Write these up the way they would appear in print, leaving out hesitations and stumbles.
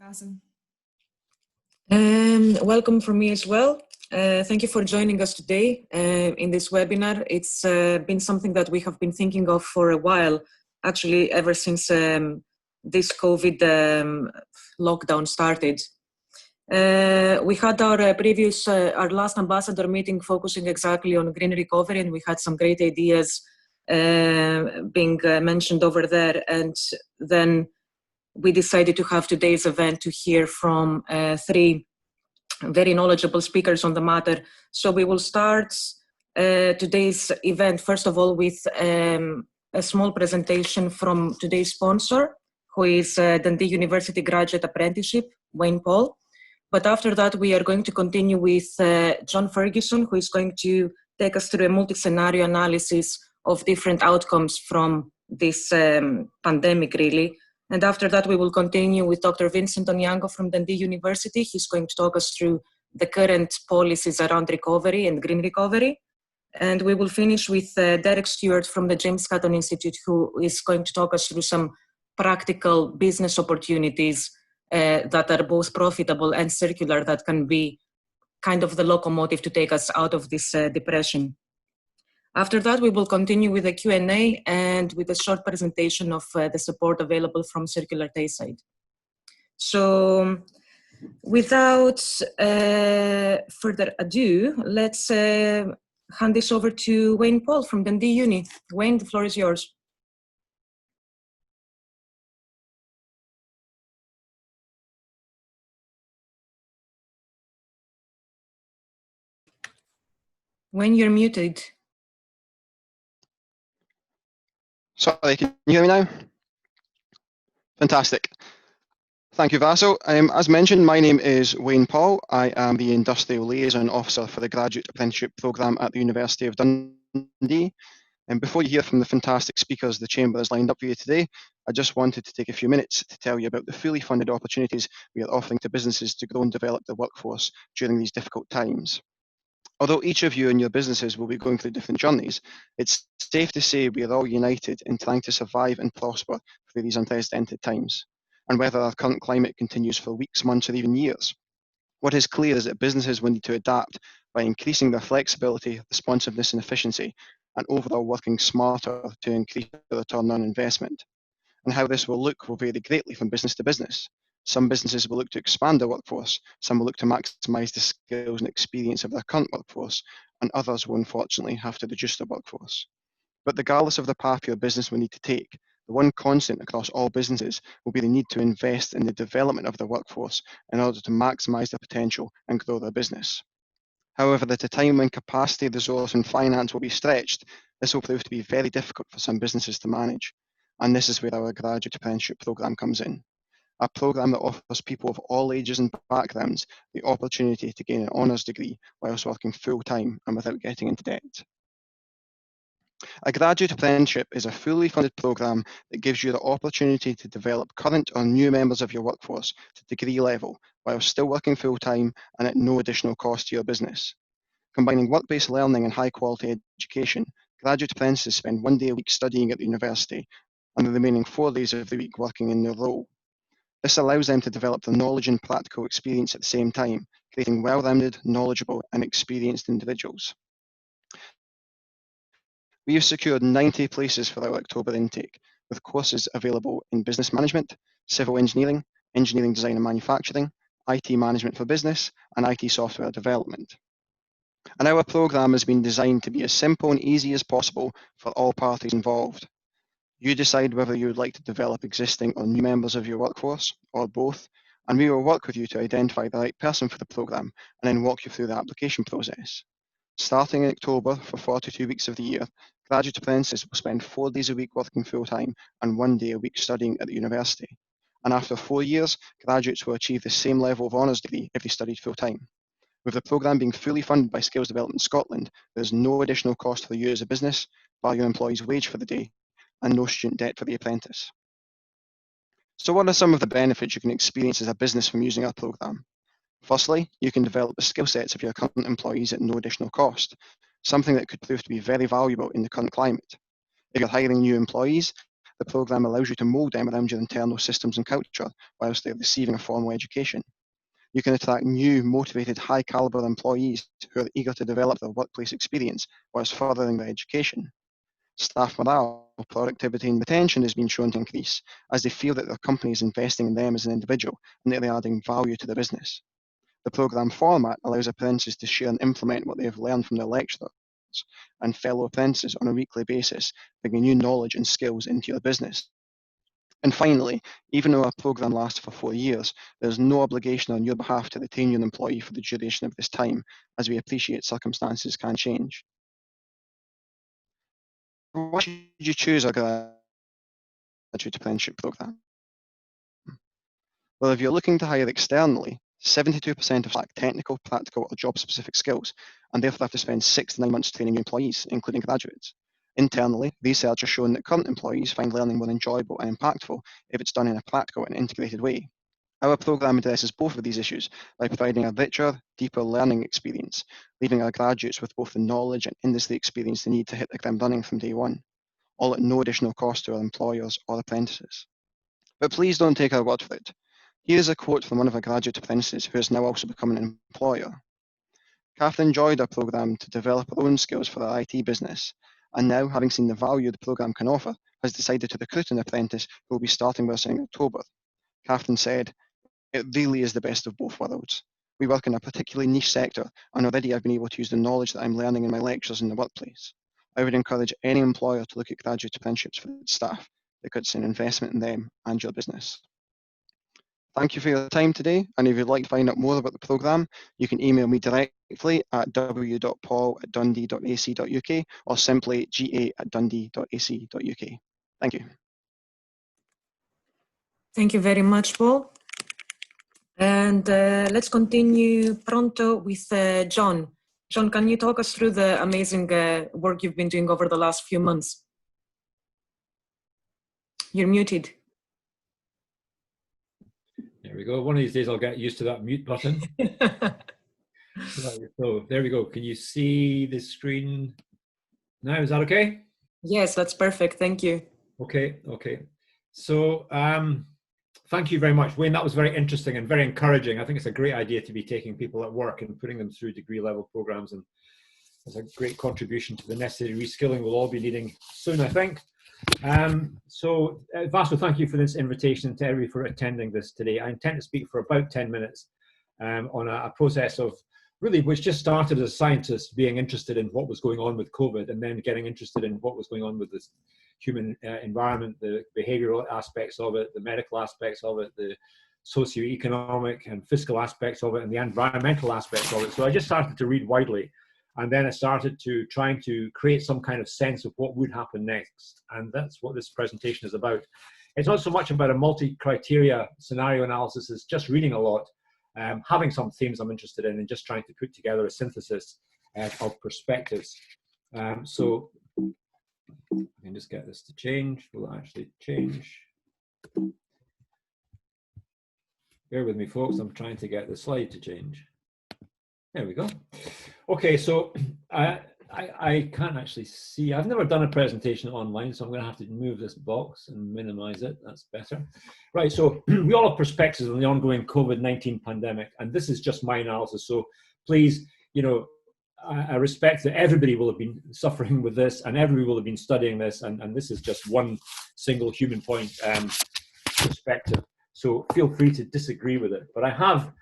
Awesome. Welcome from me as well. Thank you for joining us today in this webinar. It's been something that we have been thinking of for a while, actually ever since this COVID lockdown started. We had our last ambassador meeting focusing exactly on green recovery, and we had some great ideas being mentioned over there. And then we decided to have today's event to hear from three very knowledgeable speakers on the matter. So we will start today's event, first of all, with a small presentation from today's sponsor, who is Dundee University Graduate Apprenticeship, Wayne Paul. But after that, we are going to continue with John Ferguson, who is going to take us through a multi-scenario analysis of different outcomes from this pandemic, really. And after that, we will continue with Dr. Vincent Onyango from Dundee University. He's going to talk us through the current policies around recovery and green recovery. And we will finish with Derek Stewart from the James Cotton Institute, who is going to talk us through some practical business opportunities that are both profitable and circular, that can be kind of the locomotive to take us out of this depression. After that, we will continue with a Q&A and with a short presentation of the support available from Circular Tayside. So without further ado, let's hand this over to Wayne Paul from Dundee Uni. Wayne, the floor is yours. Wayne, you're muted. Sorry, can you hear me now? Fantastic. Thank you, Vaso. As mentioned, my name is Wayne Paul. I am the Industrial Liaison Officer for the Graduate Apprenticeship Programme at the University of Dundee. And before you hear from the fantastic speakers the Chamber has lined up for you today, I just wanted to take a few minutes to tell you about the fully funded opportunities we are offering to businesses to grow and develop their workforce during these difficult times. Although each of you and your businesses will be going through different journeys, it's safe to say we are all united in trying to survive and prosper through these unprecedented times. And whether our current climate continues for weeks, months, or even years, what is clear is that businesses will need to adapt by increasing their flexibility, responsiveness, and efficiency, and overall working smarter to increase the return on investment. And how this will look will vary greatly from business to business. Some businesses will look to expand their workforce, some will look to maximise the skills and experience of their current workforce, and others will unfortunately have to reduce their workforce. But regardless of the path your business will need to take, the one constant across all businesses will be the need to invest in the development of their workforce in order to maximise their potential and grow their business. However, at a time when capacity, resource and finance will be stretched, this will prove to be very difficult for some businesses to manage. And this is where our graduate apprenticeship programme comes in. A programme that offers people of all ages and backgrounds the opportunity to gain an honours degree whilst working full-time and without getting into debt. A graduate apprenticeship is a fully funded programme that gives you the opportunity to develop current or new members of your workforce to degree level while still working full-time and at no additional cost to your business. Combining work-based learning and high-quality education, graduate apprentices spend 1 day a week studying at the university and the remaining 4 days of the week working in their role. This allows them to develop their knowledge and practical experience at the same time, creating well-rounded, knowledgeable and experienced individuals. We have secured 90 places for our October intake, with courses available in business management, civil engineering, engineering design and manufacturing, IT management for business, and IT software development. And our programme has been designed to be as simple and easy as possible for all parties involved. You decide whether you would like to develop existing or new members of your workforce, or both, and we will work with you to identify the right person for the programme and then walk you through the application process. Starting in October for 42 weeks of the year, graduate apprentices will spend 4 days a week working full-time and 1 day a week studying at the university. And after 4 years, graduates will achieve the same level of honours degree if they studied full-time. With the programme being fully funded by Skills Development Scotland, there is no additional cost for you as a business, bar your employee's wage for the day, and no student debt for the apprentice. So what are some of the benefits you can experience as a business from using our programme? Firstly, you can develop the skill sets of your current employees at no additional cost, something that could prove to be very valuable in the current climate. If you're hiring new employees, The programme allows you to mould them around your internal systems and culture whilst they're receiving a formal education. You can attract new, motivated, high-calibre employees who are eager to develop their workplace experience whilst furthering their education. Staff morale, productivity and retention has been shown to increase as they feel that their company is investing in them as an individual and that they're adding value to the business. The programme format allows apprentices to share and implement what they have learned from their lecturers and fellow apprentices on a weekly basis, bringing new knowledge and skills into your business. And finally, even though our programme lasts for 4 years, there is no obligation on your behalf to retain your employee for the duration of this time, as we appreciate circumstances can change. Why should you choose a graduate apprenticeship programme? Well, if you're looking to hire externally, 72% of lack technical, practical, or job-specific skills, and therefore have to spend 6 to 9 months training new employees, including graduates. Internally, research has shown that current employees find learning more enjoyable and impactful if it's done in a practical and integrated way. Our programme addresses both of these issues by providing a richer, deeper learning experience, leaving our graduates with both the knowledge and industry experience they need to hit the ground running from day one, all at no additional cost to our employers or apprentices. But please don't take our word for it. Here's a quote from one of our graduate apprentices who has now also become an employer. Catherine joined our programme to develop her own skills for her IT business, and now, having seen the value the programme can offer, has decided to recruit an apprentice who will be starting with us in October. Catherine said, "It really is the best of both worlds. We work in a particularly niche sector, and already I've been able to use the knowledge that I'm learning in my lectures in the workplace. I would encourage any employer to look at graduate apprenticeships for its staff, because it's an investment in them and your business." Thank you for your time today, and if you'd like to find out more about the programme, you can email me directly at w.paul@dundee.ac.uk or simply ga@dundee.ac.uk. Thank you. Thank you very much, Paul. And let's continue pronto with John. John, can you talk us through the amazing work you've been doing over the last few months? You're muted. There we go. One of these days I'll get used to that mute button. Right, so there we go. Can you see the screen now? Is that okay? Yes, that's perfect. Thank you. Okay. So thank you very much, Wayne. That was very interesting and very encouraging. I think it's a great idea to be taking people at work and putting them through degree level programs, and it's a great contribution to the necessary reskilling we'll all be needing soon, I think. Vaso, thank you for this invitation, to everybody for attending this today. I intend to speak for about 10 minutes on a process of really, which just started as scientists being interested in what was going on with COVID, and then getting interested in what was going on with this human environment, the behavioral aspects of it, the medical aspects of it, the socioeconomic and fiscal aspects of it, and the environmental aspects of it. So I just started to read widely. And then I started to trying to create some kind of sense of what would happen next. And that's what this presentation is about. It's not so much about a multi-criteria scenario analysis, it's just reading a lot, having some themes I'm interested in, and just trying to put together a synthesis of perspectives. So I can just get this to change. Will it actually change? Bear with me, folks. I'm trying to get the slide to change. There we go. Okay, so I can't actually see. I've never done a presentation online, so I'm going to have to move this box and minimize it. That's better. Right, so we all have perspectives on the ongoing COVID-19 pandemic, and this is just my analysis. So please, I respect that everybody will have been suffering with this, and everybody will have been studying this, and this is just one single human point perspective. So feel free to disagree with it. But I have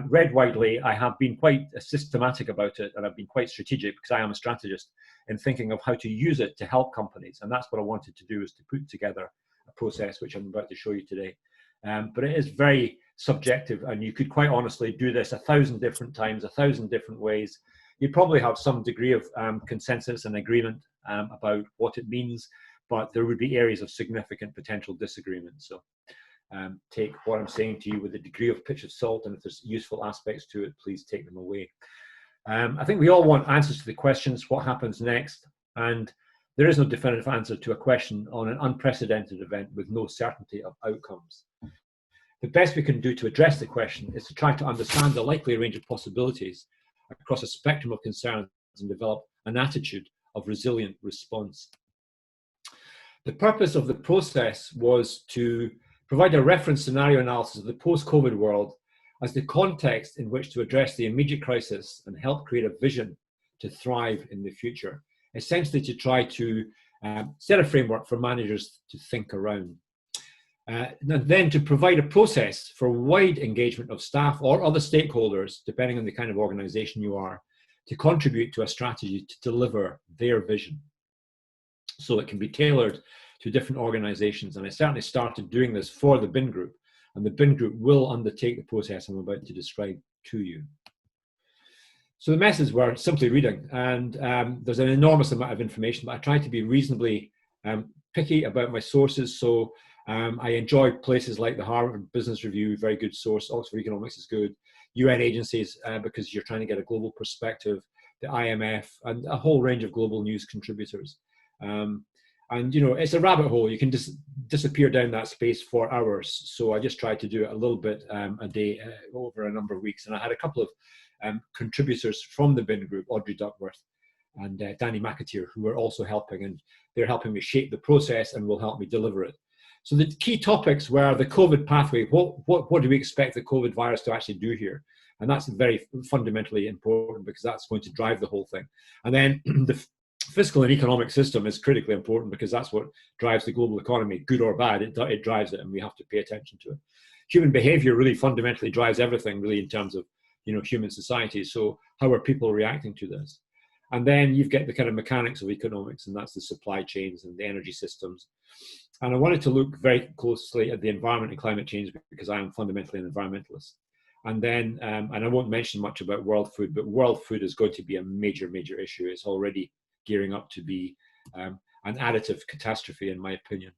read widely. I have been quite systematic about it, and I've been quite strategic because I am a strategist in thinking of how to use it to help companies. And that's what I wanted to do, is to put together a process which I'm about to show you today. But it is very subjective, and you could quite honestly do this 1,000 different times, 1,000 different ways. You probably have some degree of consensus and agreement about what it means, but there would be areas of significant potential disagreement. So take what I'm saying to you with a degree of pinch of salt, and if there's useful aspects to it, please take them away. I think we all want answers to the questions, what happens next? And there is no definitive answer to a question on an unprecedented event with no certainty of outcomes. The best we can do to address the question is to try to understand the likely range of possibilities across a spectrum of concerns and develop an attitude of resilient response. the purpose of the process was to provide a reference scenario analysis of the post-COVID world as the context in which to address the immediate crisis and help create a vision to thrive in the future. Essentially to try to set a framework for managers to think around. And then to provide a process for wide engagement of staff or other stakeholders, depending on the kind of organization you are, to contribute to a strategy to deliver their vision. So it can be tailored to different organizations. And I certainly started doing this for the BIN group, and the BIN group will undertake the process I'm about to describe to you. So the methods were simply reading, and there's an enormous amount of information, but I try to be reasonably picky about my sources. So I enjoy places like the Harvard Business Review, very good source. Oxford Economics is good. UN agencies, because you're trying to get a global perspective, the IMF, and a whole range of global news contributors. And, you know, it's a rabbit hole. You can just disappear down that space for hours. So I just tried to do it a little bit a day over a number of weeks. And I had a couple of contributors from the BIN group, Audrey Duckworth and Danny McAteer, who are also helping, and they're helping me shape the process and will help me deliver it. So the key topics were the COVID pathway. What do we expect the COVID virus to actually do here? And that's very fundamentally important because that's going to drive the whole thing. And then the fiscal and economic system is critically important because that's what drives the global economy, good or bad. It drives it, and we have to pay attention to it. Human behavior really fundamentally drives everything, really, in terms of, you know, human society. So how are people reacting to this? And then you've got the kind of mechanics of economics, and that's the supply chains and the energy systems. And I wanted to look very closely at the environment and climate change because I am fundamentally an environmentalist. And then, and I won't mention much about world food, but world food is going to be a major, major issue. It's already gearing up to be an additive catastrophe, in my opinion.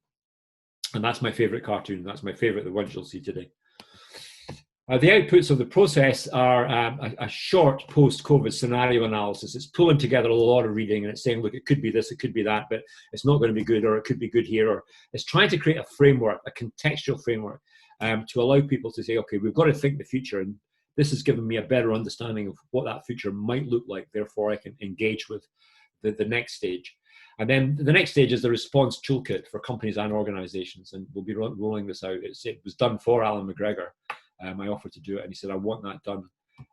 And that's my favorite cartoon. That's my favorite, the ones you'll see today. The outputs of the process are a short post-COVID scenario analysis. It's pulling together a lot of reading, and it's saying, look, it could be this, it could be that, but it's not going to be good, or it could be good here. Or it's trying to create a framework, a contextual framework, to allow people to say, okay, we've got to think the future, and this has given me a better understanding of what that future might look like. Therefore, I can engage with the next stage. And then the next stage is the response toolkit for companies and organizations, and we'll be rolling this out. It was done for Alan McGregor. I offered to do it, and he said, I want that done.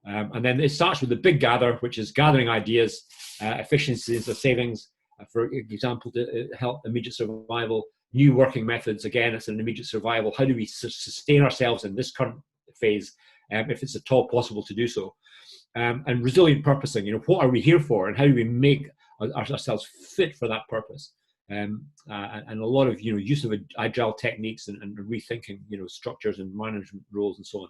And then it starts with the big gather, which is gathering ideas, efficiencies or savings, for example, to help immediate survival, new working methods. Again, it's an immediate survival. How do we sustain ourselves in this current phase, if it's at all possible to do so? And resilient purposing, you know, what are we here for, and how do we make ourselves fit for that purpose? And a lot of, you know, use of agile techniques and rethinking, you know, structures and management roles and so on.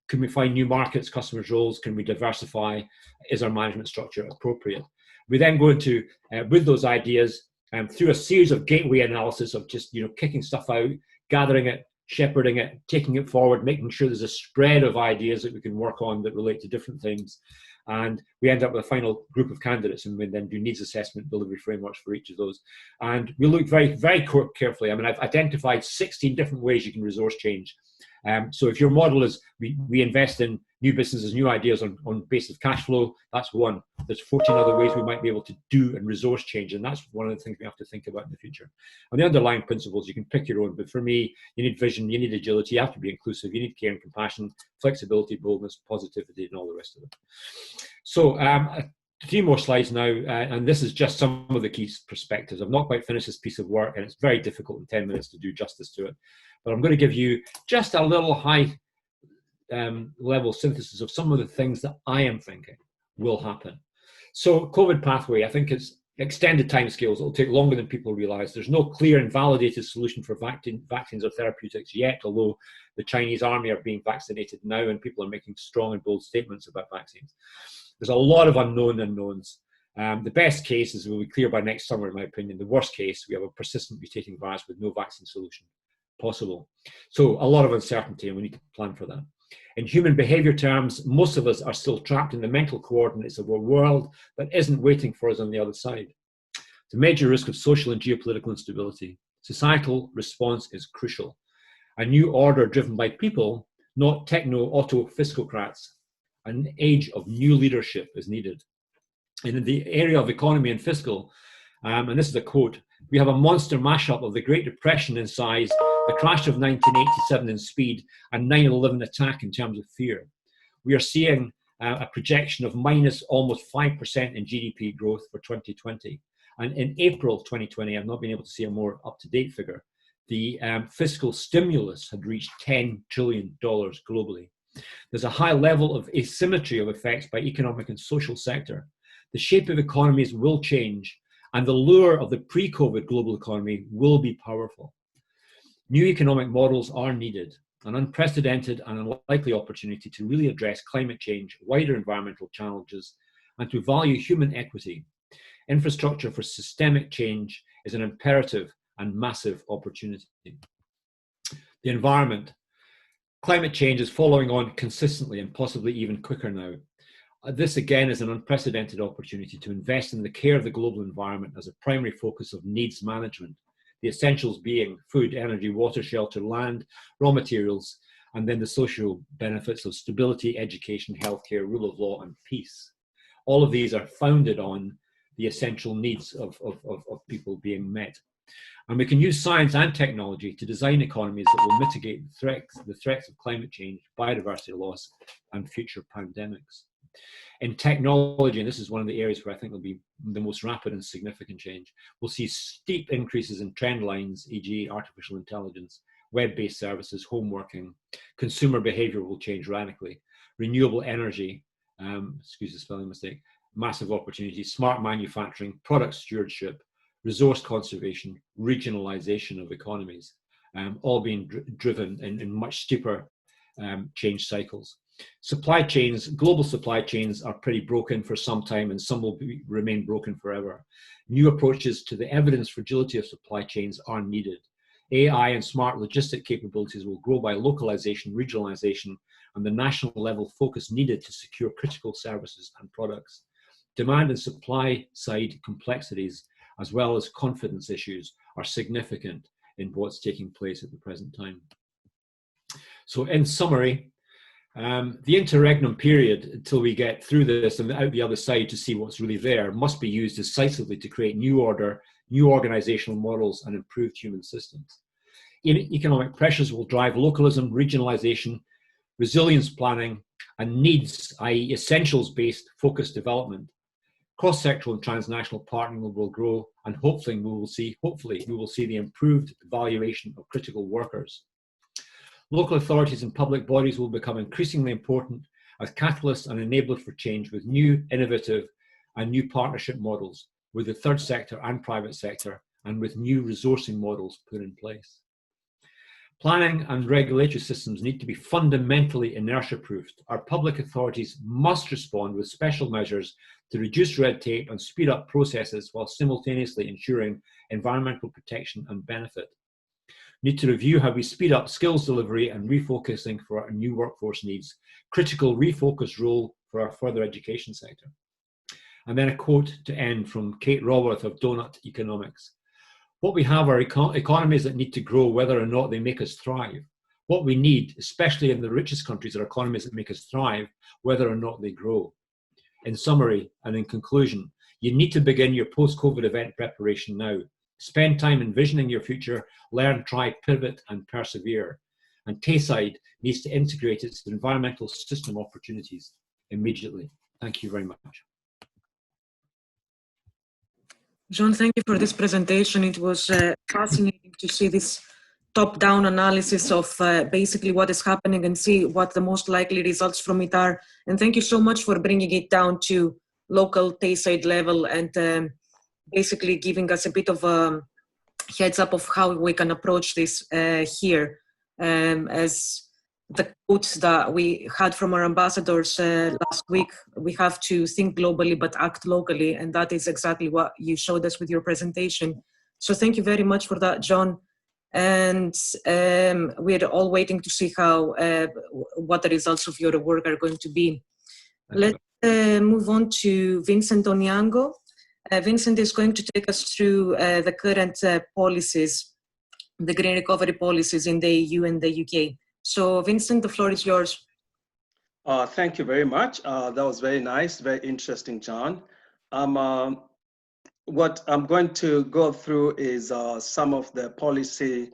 Can we find new markets, customers' roles? Can we diversify? Is our management structure appropriate? We then go into, with those ideas, through a series of gateway analysis of just, you know, kicking stuff out, gathering it, shepherding it, taking it forward, making sure there's a spread of ideas that we can work on that relate to different things. And we end up with a final group of candidates, and we then do needs assessment delivery frameworks for each of those. And we look very, very carefully. I mean, I've identified 16 different ways you can resource change. So if your model is we invest in new businesses, new ideas on basis of cash flow, that's one. There's 14 other ways we might be able to do and resource change, and that's one of the things we have to think about in the future. And the underlying principles, you can pick your own, but for me, you need vision, you need agility, you have to be inclusive, you need care and compassion, flexibility, boldness, positivity, and all the rest of it. So 3 more slides now, and this is just some of the key perspectives. I've not quite finished this piece of work, and it's very difficult in 10 minutes to do justice to it. But I'm going to give you just a little high level synthesis of some of the things that I am thinking will happen. So COVID pathway, I think it's extended timescales. It'll take longer than people realize. There's no clear and validated solution for vaccines or therapeutics yet, although the Chinese army are being vaccinated now and people are making strong and bold statements about vaccines. There's a lot of unknowns. The best case is we'll be clear by next summer, in my opinion. The worst case, we have a persistent mutating virus with no vaccine solution possible. So a lot of uncertainty, and we need to plan for that. In human behavior terms, most of us are still trapped in the mental coordinates of a world that isn't waiting for us on the other side. It's a major risk of social and geopolitical instability. Societal response is crucial. A new order driven by people, not techno-auto-fiscocrats. An age of new leadership is needed. And in the area of economy and fiscal, and this is a quote, We have a monster mashup of the Great Depression in size, the crash of 1987 in speed, and 9/11 attack in terms of fear. We are seeing a projection of minus almost 5% in GDP growth for 2020. And in April 2020, I've not been able to see a more up-to-date figure, the fiscal stimulus had reached $10 trillion globally. There's a high level of asymmetry of effects by economic and social sector. The shape of economies will change, and the lure of the pre-COVID global economy will be powerful. New economic models are needed, an unprecedented and unlikely opportunity to really address climate change, wider environmental challenges, and to value human equity. Infrastructure for systemic change is an imperative and massive opportunity. The environment. Climate change is following on consistently and possibly even quicker now. This again is an unprecedented opportunity to invest in the care of the global environment as a primary focus of needs management, the essentials being food, energy, water, shelter, land, raw materials, and then the social benefits of stability, education, healthcare, rule of law, and peace. All of these are founded on the essential needs of people being met. And we can use science and technology to design economies that will mitigate the threats of climate change, biodiversity loss, and future pandemics. In technology, and this is one of the areas where I think will be the most rapid and significant change, we'll see steep increases in trend lines, e.g. artificial intelligence, web-based services, home working, consumer behavior will change radically, renewable energy, excuse the spelling mistake, massive opportunities, smart manufacturing, product stewardship, resource conservation, regionalization of economies, all being driven in much steeper change cycles. Supply chains, global supply chains are pretty broken for some time, and some will remain broken forever. New approaches to the evidence fragility of supply chains are needed. AI and smart logistic capabilities will grow by localization, regionalization, and the national level focus needed to secure critical services and products. Demand and supply side complexities, as well as confidence issues, are significant in what's taking place at the present time. So in summary, the interregnum period until we get through this and out the other side to see what's really there must be used decisively to create new order, new organizational models, and improved human systems. Economic pressures will drive localism, regionalization, resilience planning, and needs, i.e. essentials-based focused development. Cross-sectoral and transnational partnering will grow, and hopefully we will see the improved valuation of critical workers. Local authorities and public bodies will become increasingly important as catalysts and enablers for change with new, innovative, and new partnership models with the third sector and private sector, and with new resourcing models put in place. Planning and regulatory systems need to be fundamentally inertia-proofed. Our public authorities must respond with special measures to reduce red tape and speed up processes while simultaneously ensuring environmental protection and benefit. Need to review how we speed up skills delivery and refocusing for our new workforce needs. Critical refocus role for our further education sector. And then a quote to end from Kate Raworth of Donut Economics. What we have are economies that need to grow whether or not they make us thrive. What we need, especially in the richest countries, are economies that make us thrive whether or not they grow. In summary and in conclusion, you need to begin your post-COVID event preparation now. Spend time envisioning your future, learn, try, pivot, and persevere. And Tayside needs to integrate its environmental system opportunities immediately. Thank you very much. John, thank you for this presentation. It was fascinating to see this top-down analysis of basically what is happening and see what the most likely results from it are. And thank you so much for bringing it down to local Tayside level and basically giving us a bit of a heads up of how we can approach this here. As the quotes that we had from our ambassadors last week, we have to think globally but act locally, and that is exactly what you showed us with your presentation. So thank you very much for that, John. And we're all waiting to see how what the results of your work are going to be. Let's move on to Vincent Onyango. Vincent is going to take us through the current policies, the green recovery policies in the EU and the UK. So Vincent, the floor is yours. Thank you very much. That was very nice, very interesting, John. I'm what I'm going to go through is some of the policy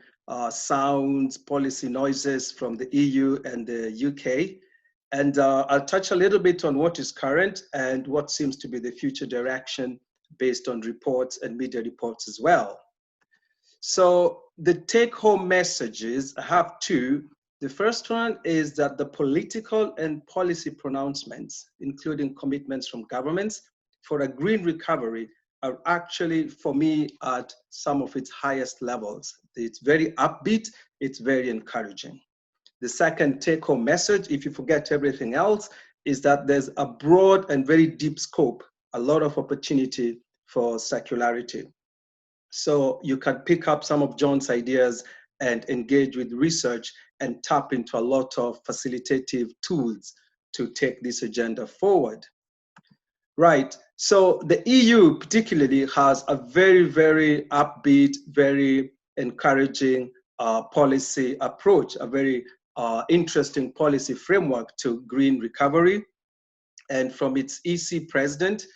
sounds, policy noises from the EU and the UK. And I'll touch a little bit on what is current and what seems to be the future direction based on reports and media reports as well. So the take-home messages, I have two. The first one is that the political and policy pronouncements, including commitments from governments for a green recovery, are actually, for me, at some of its highest levels. It's very upbeat, it's very encouraging. The second take-home message, if you forget everything else, is that there's a broad and very deep scope, a lot of opportunity for circularity. So you can pick up some of John's ideas and engage with research and tap into a lot of facilitative tools to take this agenda forward. Right, so the EU particularly has a very, very upbeat, very encouraging policy approach, a very interesting policy framework to green recovery. And from its EC president,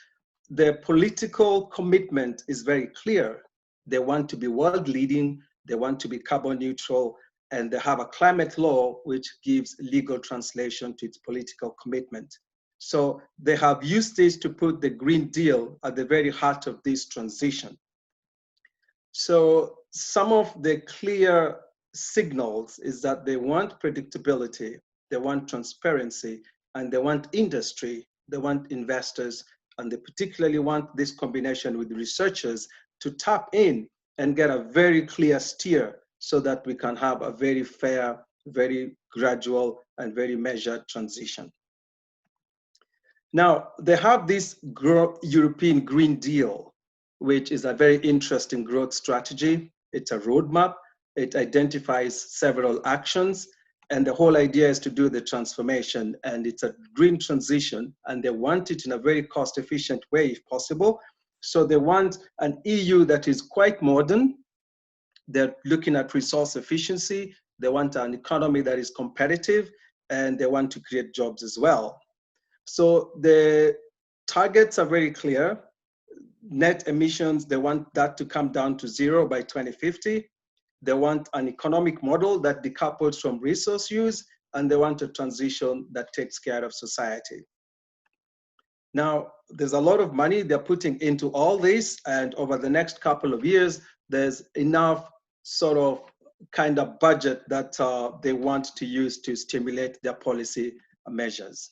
the political commitment is very clear. They want to be world leading, they want to be carbon neutral, and they have a climate law which gives legal translation to its political commitment. So they have used this to put the Green Deal at the very heart of this transition. So some of the clear signals is that they want predictability, they want transparency, and they want industry, they want investors, and they particularly want this combination with researchers to tap in and get a very clear steer so that we can have a very fair, very gradual, and very measured transition. Now, they have this European Green Deal, which is a very interesting growth strategy. It's a roadmap. It identifies several actions. And the whole idea is to do the transformation. And it's a green transition. And they want it in a very cost-efficient way, if possible. So they want an EU that is quite modern. They're looking at resource efficiency. They want an economy that is competitive. And they want to create jobs as well. So the targets are very clear. Net emissions, they want that to come down to 0 by 2050. They want an economic model that decouples from resource use, and they want a transition that takes care of society. Now, there's a lot of money they're putting into all this, and over the next couple of years, there's enough sort of kind of budget that they want to use to stimulate their policy measures.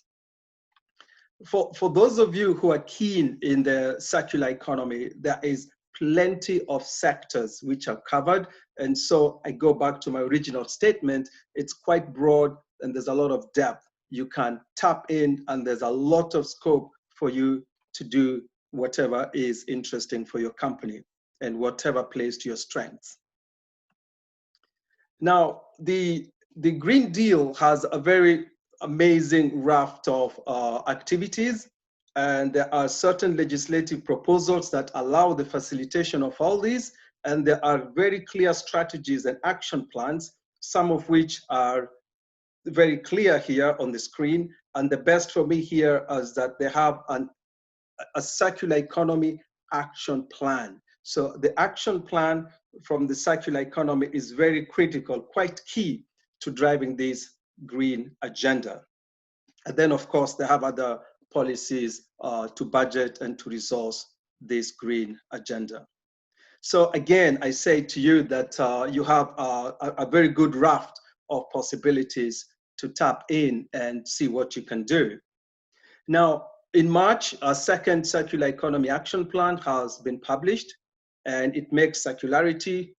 For those of you who are keen in the circular economy, there is plenty of sectors which are covered. And so I go back to my original statement, it's quite broad and there's a lot of depth. You can tap in and there's a lot of scope for you to do whatever is interesting for your company and whatever plays to your strengths. Now, the Green Deal has a very amazing raft of activities, and there are certain legislative proposals that allow the facilitation of all these, and there are very clear strategies and action plans, some of which are very clear here on the screen, and the best for me here is that they have a circular economy action plan. So the action plan from the circular economy is very critical, quite key to driving this green agenda. And then, of course, they have other policies to budget and to resource this green agenda. So again, I say to you that you have a very good raft of possibilities to tap in and see what you can do. Now, in March, our second Circular Economy Action Plan has been published, and it makes circularity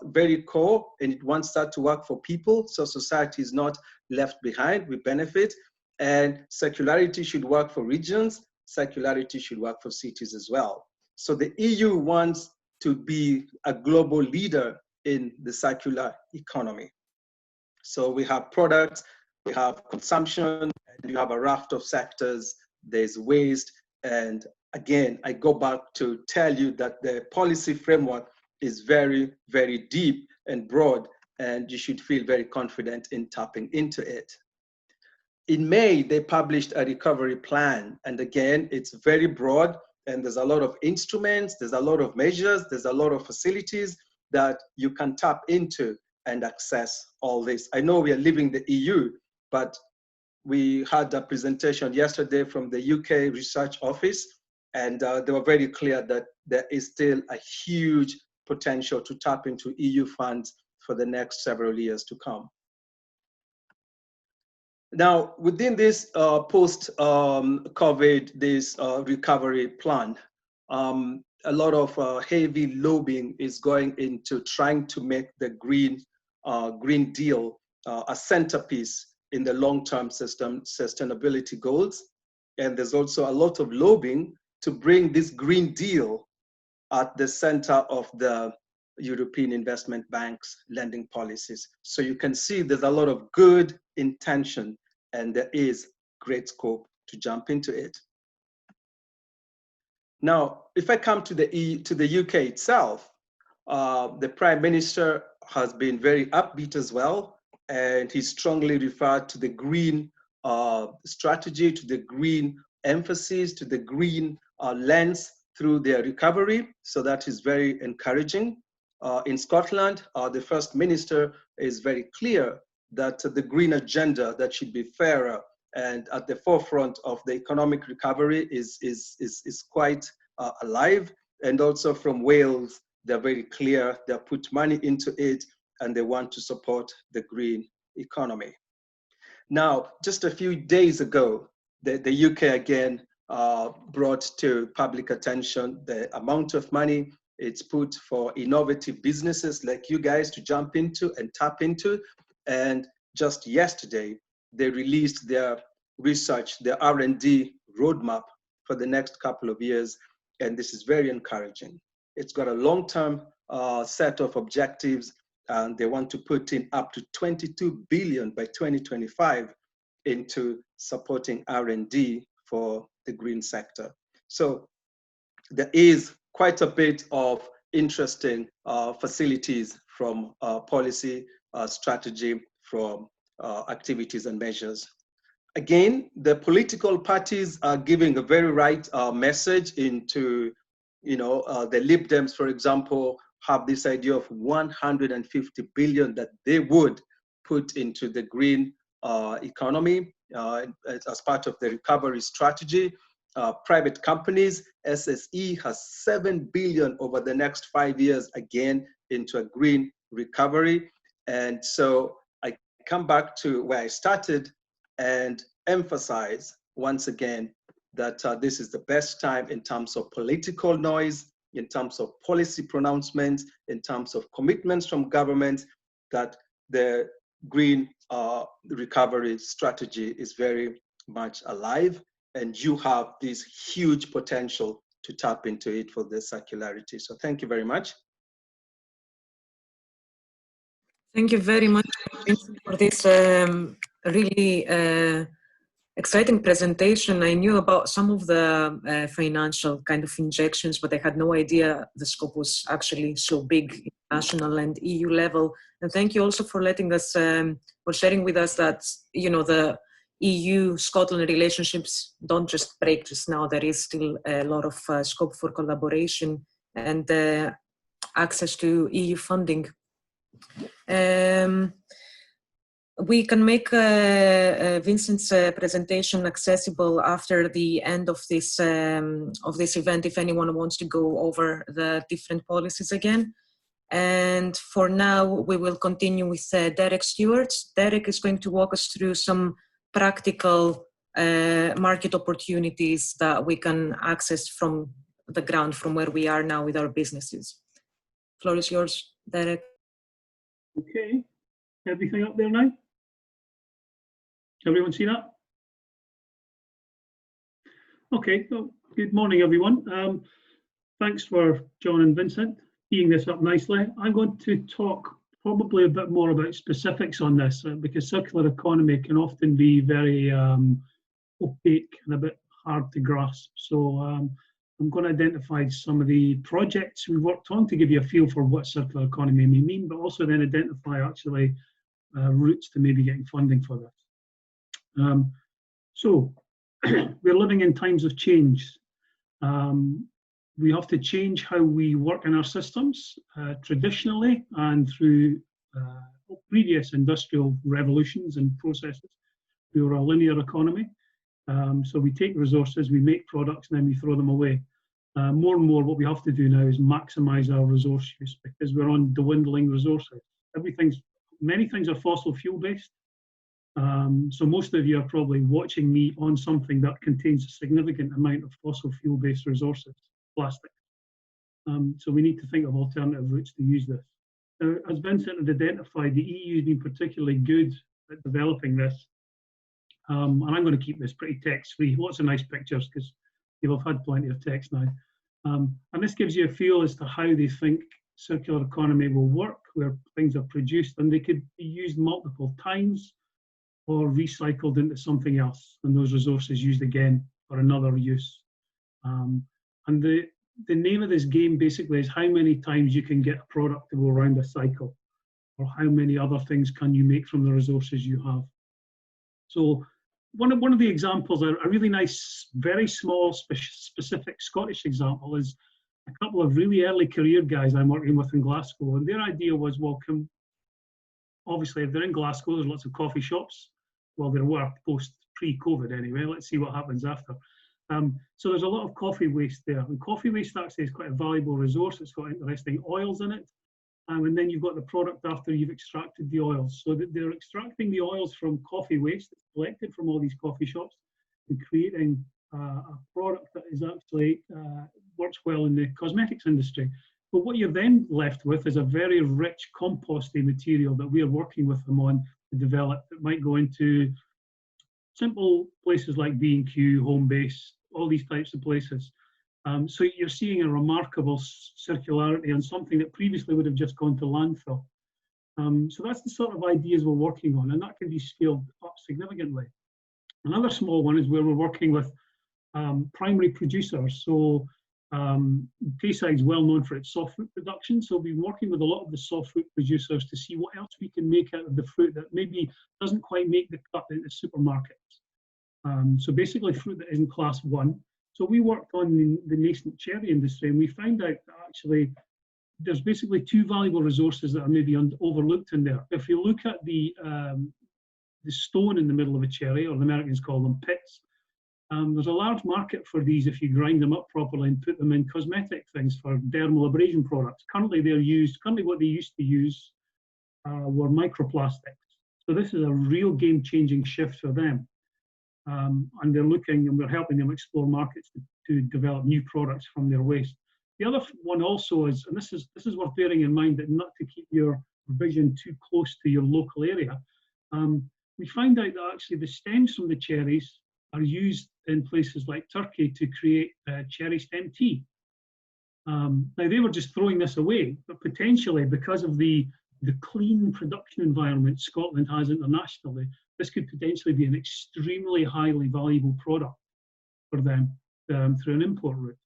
very core, and it wants that to work for people, so society is not left behind, we benefit, and circularity should work for regions, circularity should work for cities as well. So the EU wants to be a global leader in the circular economy. So we have products, we have consumption, and you have a raft of sectors, there's waste, and again, I go back to tell you that the policy framework is very, very deep and broad, and you should feel very confident in tapping into it. In May, they published a recovery plan, and again, it's very broad, And there's a lot of instruments, there's a lot of measures, there's a lot of facilities that you can tap into and access all this. I know we are leaving the EU, but we had a presentation yesterday from the UK Research Office, and they were very clear that there is still a huge potential to tap into EU funds for the next several years to come. Now, within this post-COVID, this recovery plan, a lot of heavy lobbying is going into trying to make the Green Deal a centerpiece in the long-term sustainability goals. And there's also a lot of lobbying to bring this Green Deal at the center of the European Investment Bank's lending policies. So you can see there's a lot of good intention, and there is great scope to jump into it. Now, if I come to the UK itself, the Prime Minister has been very upbeat as well, and he strongly referred to the green strategy, to the green emphasis, to the green lens through their recovery. So that is very encouraging. In Scotland, the First Minister is very clear that the green agenda that should be fairer and at the forefront of the economic recovery is quite alive. And also from Wales, they're very clear, they put money into it and they want to support the green economy. Now, just a few days ago, the UK again brought to public attention the amount of money it's put for innovative businesses like you guys to jump into and tap into. And just yesterday, they released their research, their R&D roadmap for the next couple of years. And this is very encouraging. It's got a long-term set of objectives, and they want to put in up to 22 billion by 2025 into supporting R&D for the green sector. So there is quite a bit of interesting facilities from policy, strategy, from activities and measures. Again, the political parties are giving a very right message into, the Lib Dems, for example, have this idea of 150 billion that they would put into the green economy as part of the recovery strategy. Private companies, SSE has 7 billion over the next 5 years, again, into a green recovery. And so I come back to where I started and emphasize once again that this is the best time in terms of political noise, in terms of policy pronouncements, in terms of commitments from governments, that the green recovery strategy is very much alive, and you have this huge potential to tap into it for the circularity. So thank you very much. Thank you very much for this really exciting presentation. I knew about some of the financial kind of injections, but I had no idea the scope was actually so big, national and EU level. And thank you also for letting us, for sharing with us that, the EU-Scotland relationships don't just break just now. There is still a lot of scope for collaboration and access to EU funding. We can make Vincent's presentation accessible after the end of this event if anyone wants to go over the different policies again. And for now, we will continue with Derek Stewart. Derek is going to walk us through some practical market opportunities that we can access from the ground, from where we are now with our businesses. Floor is yours, Derek. Okay, everything up there now? Everyone see that? Okay, well, good morning, everyone. Thanks for John and Vincent teeing this up nicely. I'm going to talk probably a bit more about specifics on this because circular economy can often be very opaque and a bit hard to grasp. So I'm going to identify some of the projects we've worked on to give you a feel for what circular economy may mean, but also then identify actually routes to maybe getting funding for this. So we're living in times of change. We have to change how we work in our systems. Traditionally and through previous industrial revolutions and processes, we were a linear economy. So we take resources, we make products, and then we throw them away. More and more, what we have to do now is maximize our resource use, because we're on dwindling resources. Many things are fossil fuel based. So most of you are probably watching me on something that contains a significant amount of fossil fuel based resources, plastic. So we need to think of alternative routes to use this. Now, as Vincent had identified, the EU has been particularly good at developing this. And I'm going to keep this pretty text-free. Lots of nice pictures, because you'll have had plenty of text now. And this gives you a feel as to how they think circular economy will work, where things are produced and they could be used multiple times or recycled into something else, and those resources used again for another use. And the name of this game basically is how many times you can get a product to go around a cycle, or how many other things can you make from the resources you have. So one of the examples, a really nice, very small, specific Scottish example, is a couple of really early career guys I'm working with in Glasgow. And their idea was, well, obviously, if they're in Glasgow, there's lots of coffee shops. Well, there were pre-COVID anyway. Let's see what happens after. So there's a lot of coffee waste there. And coffee waste actually is quite a valuable resource. It's got interesting oils in it. And then you've got the product after you've extracted the oils. So that they're extracting the oils from coffee waste that's collected from all these coffee shops and creating a product that is actually works well in the cosmetics industry. But what you're then left with is a very rich composting material that we are working with them on to develop, that might go into simple places like B&Q, Homebase, all these types of places. So you're seeing a remarkable circularity on something that previously would have just gone to landfill. So that's the sort of ideas we're working on, and that can be scaled up significantly. Another small one is where we're working with primary producers. So Tayside is well known for its soft fruit production, so we've been working with a lot of the soft fruit producers to see what else we can make out of the fruit that maybe doesn't quite make the cut into supermarkets. So basically fruit that isn't class 1. So we worked on the nascent cherry industry, and we found out that actually there's basically 2 valuable resources that are maybe overlooked in there. If you look at the stone in the middle of a cherry, or the Americans call them pits, there's a large market for these if you grind them up properly and put them in cosmetic things for dermal abrasion products. Currently what they used to use were microplastics. So this is a real game-changing shift for them. And they're looking, and we're helping them explore markets to develop new products from their waste. The other one also is, and this is worth bearing in mind, that not to keep your vision too close to your local area. We find out that actually the stems from the cherries are used in places like Turkey to create cherry stem tea. Now they were just throwing this away, but potentially because of the clean production environment Scotland has internationally, this could potentially be an extremely highly valuable product for them through an import route.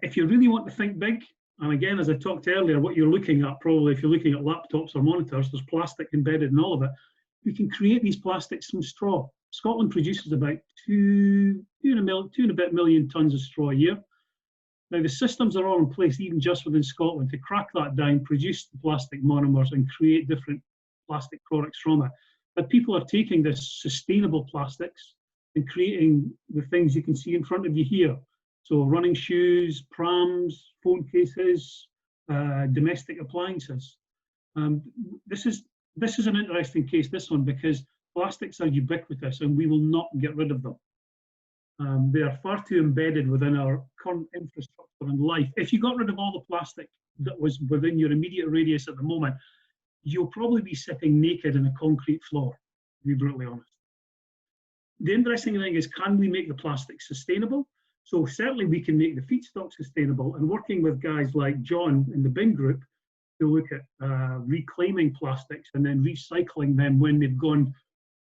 If you really want to think big, and again, as I talked earlier, what you're looking at, probably if you're looking at laptops or monitors, there's plastic embedded in all of it. You can create these plastics from straw. Scotland produces about 2 and a bit million tons of straw a year. Now the systems are all in place, even just within Scotland, to crack that down, produce the plastic monomers and create different plastic products from it. But people are taking this sustainable plastics and creating the things you can see in front of you here. So running shoes, prams, phone cases, domestic appliances. This is an interesting case, this one, because plastics are ubiquitous and we will not get rid of them. They are far too embedded within our current infrastructure and life. If you got rid of all the plastic that was within your immediate radius at the moment, you'll probably be sitting naked in a concrete floor, to be brutally honest. The interesting thing is, can we make the plastic sustainable? So certainly we can make the feedstock sustainable, and working with guys like John in the bin group who look at reclaiming plastics and then recycling them when they've gone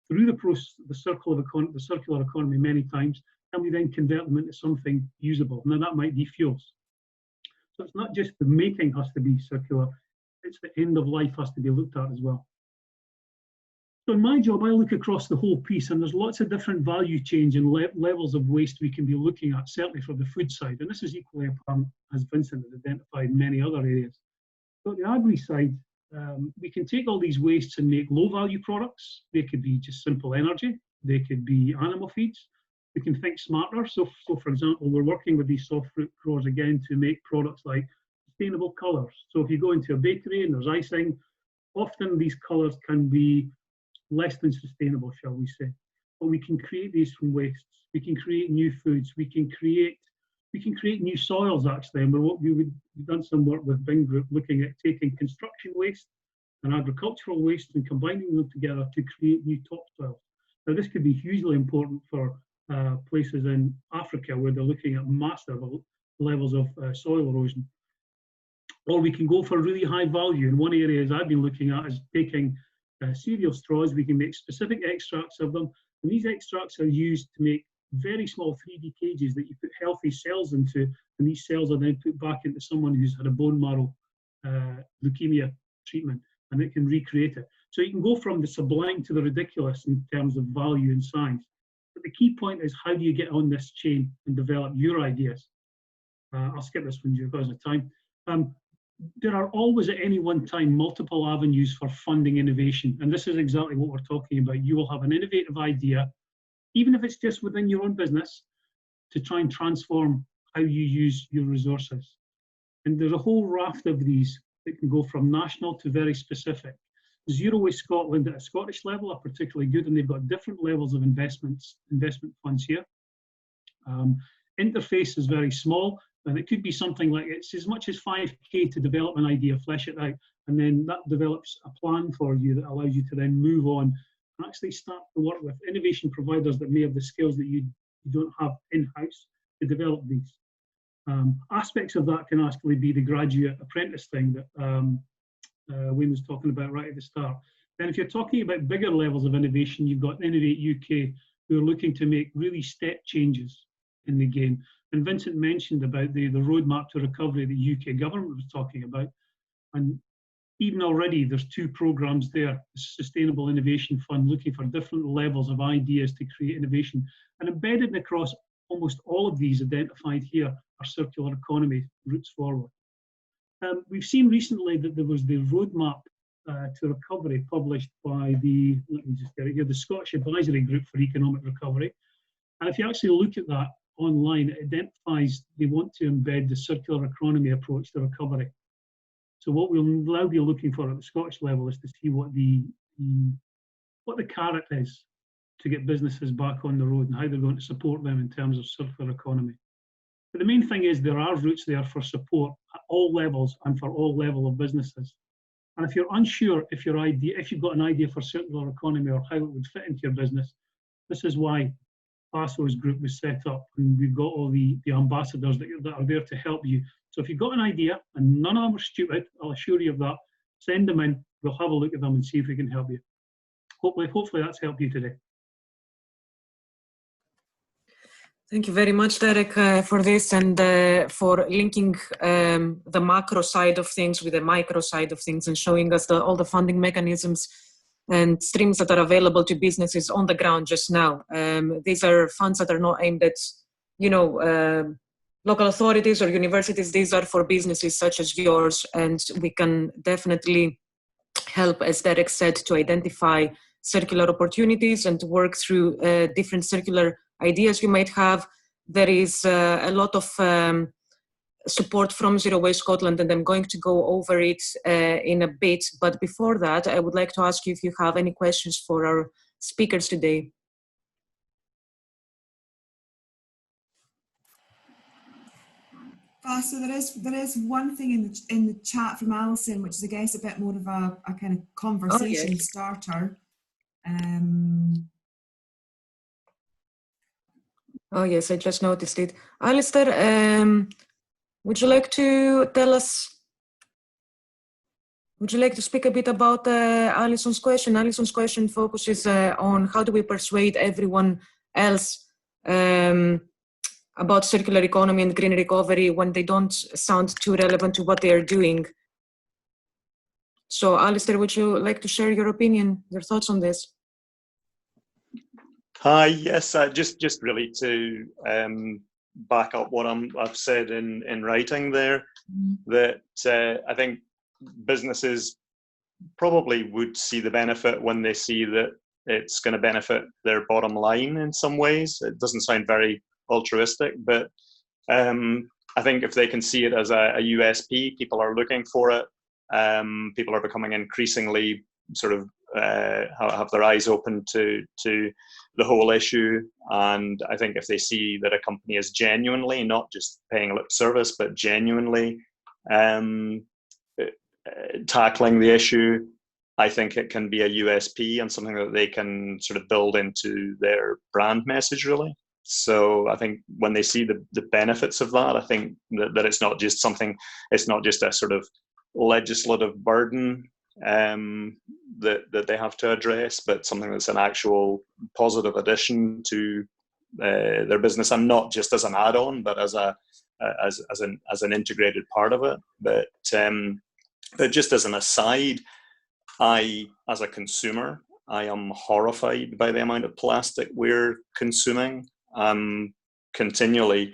through the process, the circular economy many times, and we then convert them into something usable. Now that might be fuels. So it's not just the making has to be circular, it's the end of life has to be looked at as well. So in my job, I look across the whole piece, and there's lots of different value chains and levels of waste we can be looking at, certainly for the food side. And this is equally apparent, as Vincent has identified, in many other areas. So at the agri side, we can take all these wastes and make low-value products. They could be just simple energy. They could be animal feeds. We can think smarter. So for example, we're working with these soft fruit growers again to make products like sustainable colours. So if you go into a bakery and there's icing, often these colours can be less than sustainable, shall we say. But we can create these from wastes. We can create new foods. We can create new soils, actually. And we've done some work with Bing Group looking at taking construction waste and agricultural waste and combining them together to create new topsoils. Now, this could be hugely important for places in Africa where they're looking at massive levels of soil erosion. Or we can go for really high value. And one area as I've been looking at is taking cereal straws. We can make specific extracts of them. And these extracts are used to make very small 3D cages that you put healthy cells into. And these cells are then put back into someone who's had a bone marrow leukemia treatment, and it can recreate it. So you can go from the sublime to the ridiculous in terms of value and size. But the key point is, how do you get on this chain and develop your ideas? I'll skip this one because of time. There are always at any one time multiple avenues for funding innovation. And this is exactly what we're talking about. You will have an innovative idea, even if it's just within your own business, to try and transform how you use your resources. And there's a whole raft of these that can go from national to very specific. Zero Waste Scotland at a Scottish level are particularly good, and they've got different levels of investment funds here. Interface is very small, and it could be something like it's as much as 5k to develop an idea, flesh it out, and then that develops a plan for you that allows you to then move on and actually start to work with innovation providers that may have the skills that you don't have in-house to develop these. Aspects of that can actually be the graduate apprentice thing that Wayne was talking about right at the start. Then if you're talking about bigger levels of innovation, you've got Innovate UK, who are looking to make really step changes in the game. And Vincent mentioned about the roadmap to recovery the UK government was talking about. And even already there's 2 programs there, the Sustainable Innovation Fund, looking for different levels of ideas to create innovation. And embedded across almost all of these identified here are circular economy routes forward. We've seen recently that there was the roadmap to recovery published by the, let me just get it here, the Scottish Advisory Group for Economic Recovery. And if you actually look at that online, it identifies they want to embed the circular economy approach to recovery. So what we'll now be looking for at the Scottish level is to see what the carrot is to get businesses back on the road and how they're going to support them in terms of circular economy. But the main thing is there are routes there for support at all levels and for all levels of businesses. And if you're unsure if you've got an idea for circular economy or how it would fit into your business, this is why FASO's group was set up, and we've got all the ambassadors that are there to help you. So if you've got an idea, and none of them are stupid, I'll assure you of that, send them in, we'll have a look at them and see if we can help you. Hopefully that's helped you today. Thank you very much, Derek, for this and for linking the macro side of things with the micro side of things and showing us all the funding mechanisms and streams that are available to businesses on the ground just now. These are funds that are not aimed at, local authorities or universities. These are for businesses such as yours, and we can definitely help, as Derek said, to identify circular opportunities and to work through different circular ideas you might have. There is a lot of support from Zero Waste Scotland, and I'm going to go over it in a bit. But before that, I would like to ask you if you have any questions for our speakers today. So there is one thing in the chat from Alison, which is, I guess, a bit more of a kind of conversation starter. Oh yes, I just noticed it. Alistair, would you like to tell us? Would you like to speak a bit about Alison's question? Alison's question focuses on how do we persuade everyone else about circular economy and green recovery when they don't sound too relevant to what they are doing. So, Alistair, would you like to share your opinion, your thoughts on this? Hi, yes, just really to back up what I've said in writing there, that I think businesses probably would see the benefit when they see that it's going to benefit their bottom line in some ways. It doesn't sound very altruistic, but I think if they can see it as a USP, people are looking for it. People are becoming increasingly sort of have their eyes open to the whole issue. And I think if they see that a company is genuinely, not just paying lip service, but genuinely tackling the issue, I think it can be a USP and something that they can sort of build into their brand message, really. So I think when they see the benefits of that, I think that it's not just something, it's not just a sort of legislative burden that they have to address, but something that's an actual positive addition to their business, and not just as an add-on, but as an integrated part of it. But just as an aside, as a consumer, I am horrified by the amount of plastic we're consuming. I'm continually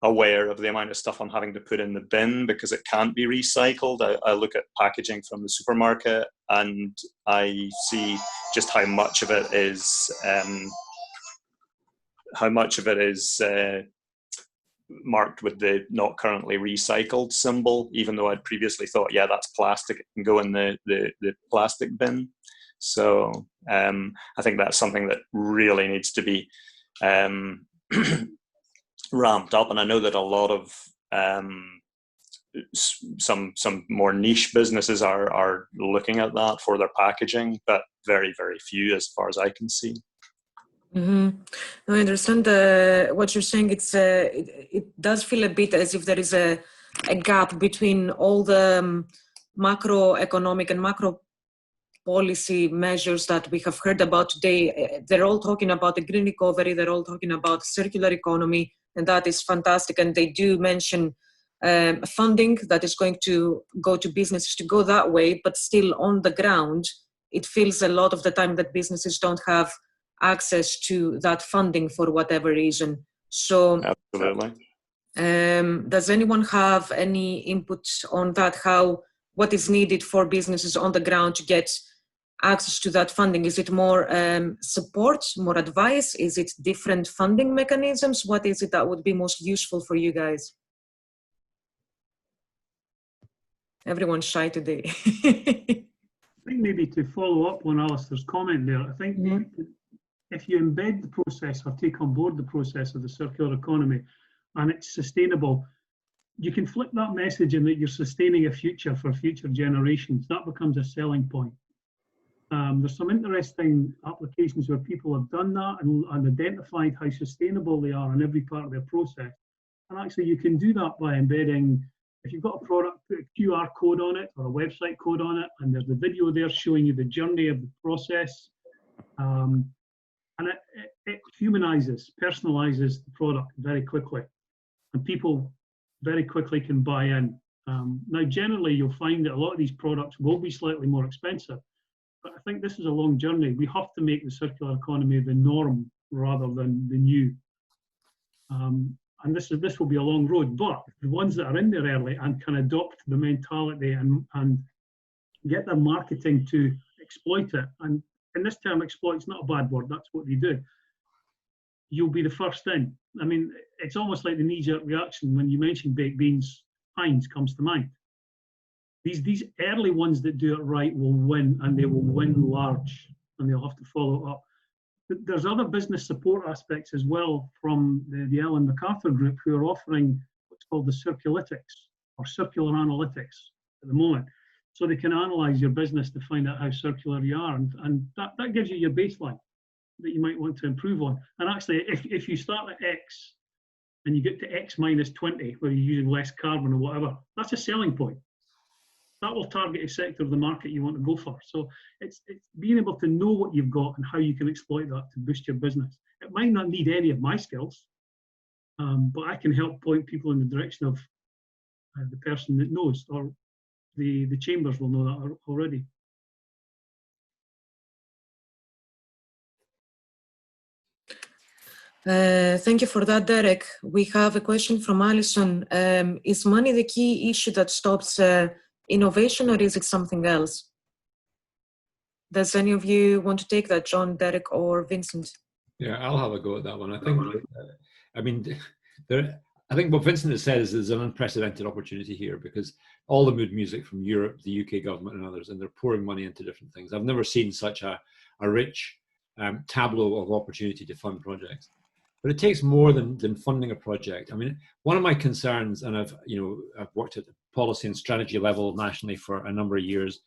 aware of the amount of stuff I'm having to put in the bin because it can't be recycled. I look at packaging from the supermarket and I see just how much of it is marked with the not currently recycled symbol, even though I'd previously thought, yeah, that's plastic, it can go in the plastic bin. So I think that's something that really needs to be ramped up. And I know that a lot of some more niche businesses are looking at that for their packaging, but very, very few as far as I can see. Mm-hmm. No, I understand what you're saying. It does feel a bit as if there is a gap between all the macroeconomic and macro policy measures that we have heard about today. They're all talking about the green recovery, they're all talking about circular economy, and that is fantastic. And they do mention funding that is going to go to businesses to go that way, but still on the ground, it feels a lot of the time that businesses don't have access to that funding for whatever reason. So absolutely. Does anyone have any input on that? What is needed for businesses on the ground to get access to that funding? Is it more support, more advice? Is it different funding mechanisms? What is it that would be most useful for you guys? Everyone's shy today. I think maybe to follow up on Alistair's comment there, I think if you embed the process or take on board the process of the circular economy and it's sustainable, you can flip that message in that you're sustaining a future for future generations. That becomes a selling point. There's some interesting applications where people have done that and identified how sustainable they are in every part of their process. And actually you can do that by embedding, if you've got a product, put a QR code on it or a website code on it, and there's the video there showing you the journey of the process. And it humanizes, personalizes the product very quickly. And people very quickly can buy in. Now, generally, you'll find that a lot of these products will be slightly more expensive, but I think this is a long journey. We have to make the circular economy the norm rather than the new. And this will be a long road, but the ones that are in there early and can adopt the mentality and get their marketing to exploit it, and in this term, exploit is not a bad word, that's what they do. You'll be the first in. I mean, it's almost like the knee-jerk reaction when you mention baked beans, Heinz comes to mind. These early ones that do it right will win, and they will win large, and they'll have to follow up. But there's other business support aspects as well from the Ellen MacArthur group who are offering what's called the Circulytics or circular analytics at the moment. So they can analyze your business to find out how circular you are, and that gives you your baseline that you might want to improve on. And actually, if you start at X and you get to X minus 20, where you're using less carbon or whatever, that's a selling point. That will target a sector of the market you want to go for. So it's being able to know what you've got and how you can exploit that to boost your business. It might not need any of my skills, but I can help point people in the direction of the person that knows, or the chambers will know that already. Thank you for that, Derek. We have a question from Alison. Is money the key issue that stops innovation, or is it something else? Does any of you want to take that, John, Derek, or Vincent? Yeah, I'll have a go at that one. I think, I mean, I think what Vincent has said is there's an unprecedented opportunity here, because all the mood music from Europe, the UK government and others, and they're pouring money into different things. I've never seen such a rich tableau of opportunity to fund projects. But it takes more than funding a project. I mean, one of my concerns, and I've worked at the policy and strategy level nationally for a number of years,